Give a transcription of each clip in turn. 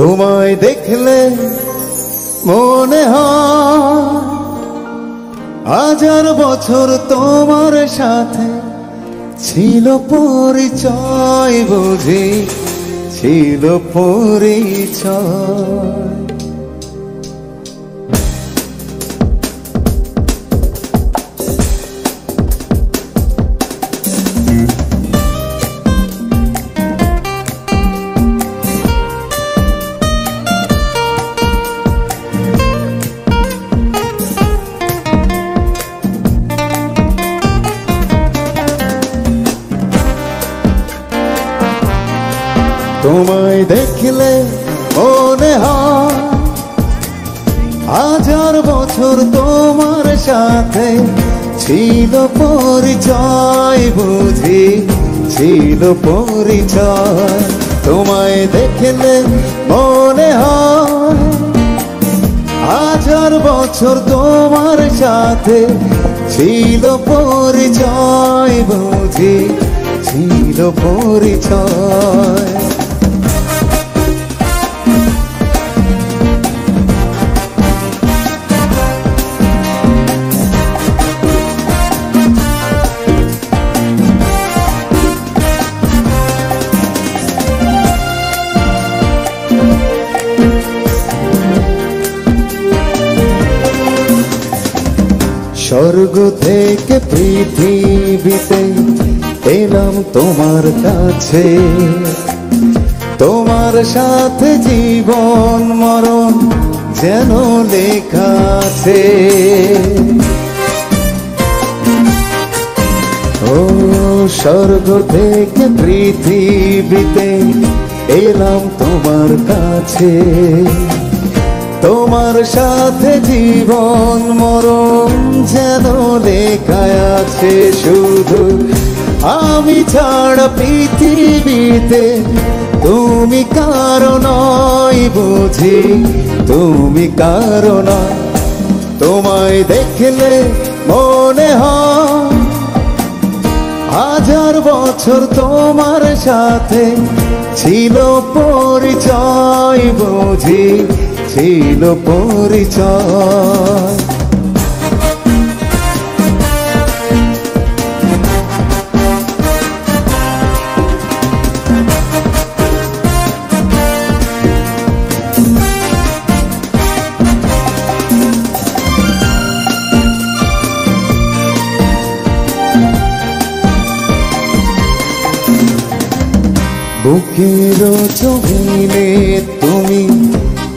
তোমায় দেখলে মনে হয় হাজার বছর তোমার সাথে ছিল পরিচয়, বুঝি ছিল পরিচয়। তোমায় দেখলে মনে হয় হাজার বছর তোমার সাথে ছিল পরিচয়, বুঝি ছিল পরিচয়। তোমায় দেখলে মনে হয় হাজার বছর তোমার সাথে ছিল পরিচয়, বুঝি ছিল পরিচয়। স্বর্গ থেকে পৃথিবীতে এলাম তোমার কাছে, তোমার সাথে জীবন মরণ যেন লেখা আছে। ও স্বর্গ থেকে পৃথিবীতে এলাম তোমার কাছে, তোমার সাথে জীবন মরণ যেন লেখা আছে। শুধু আমি ছাড়া পৃথিবীতে তুমি কারো নয়, বুঝি তুমি কারো নয়। তোমায় দেখলে মনে হয় হাজার বছর তোমার সাথে ছিল পরিচয়, বুঝি ছিল পরিচয়। বুকের জমিনে তুমি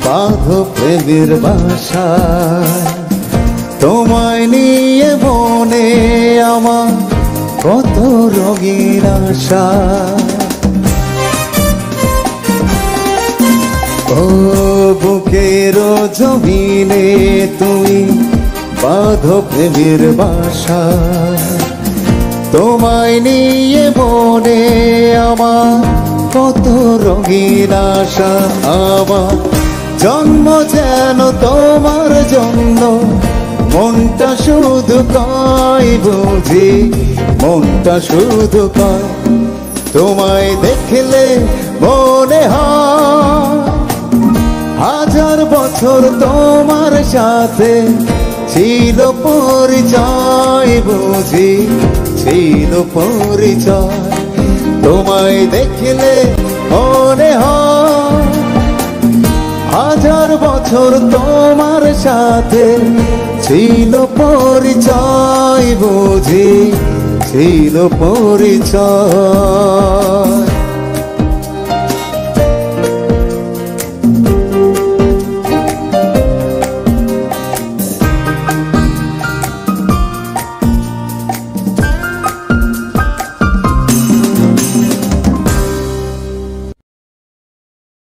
বাঁধো প্রেমের বাসা, তোমায় নিয়ে মনে আমার কত রঙিন আশা। ও বুকের জমিনে তুমি বাঁধো প্রেমের বাসা, তোমায় নিয়ে মনে আমার কত রঙিন আশা। আমার জন্ম যেন তোমার জন্য, মনটা শুধু কয়, বুঝি মনটা শুধু কয়। তোমায় দেখলে মনে হয় হাজার বছর তোমার সাথে ছিল পরিচয়, বুঝি ছিল পরিচয়। তোমায় দেখলে মনে হয় হাজার বছর তোমার সাথে ছিল পরিচয়, বুঝি ছিল পরিচয়।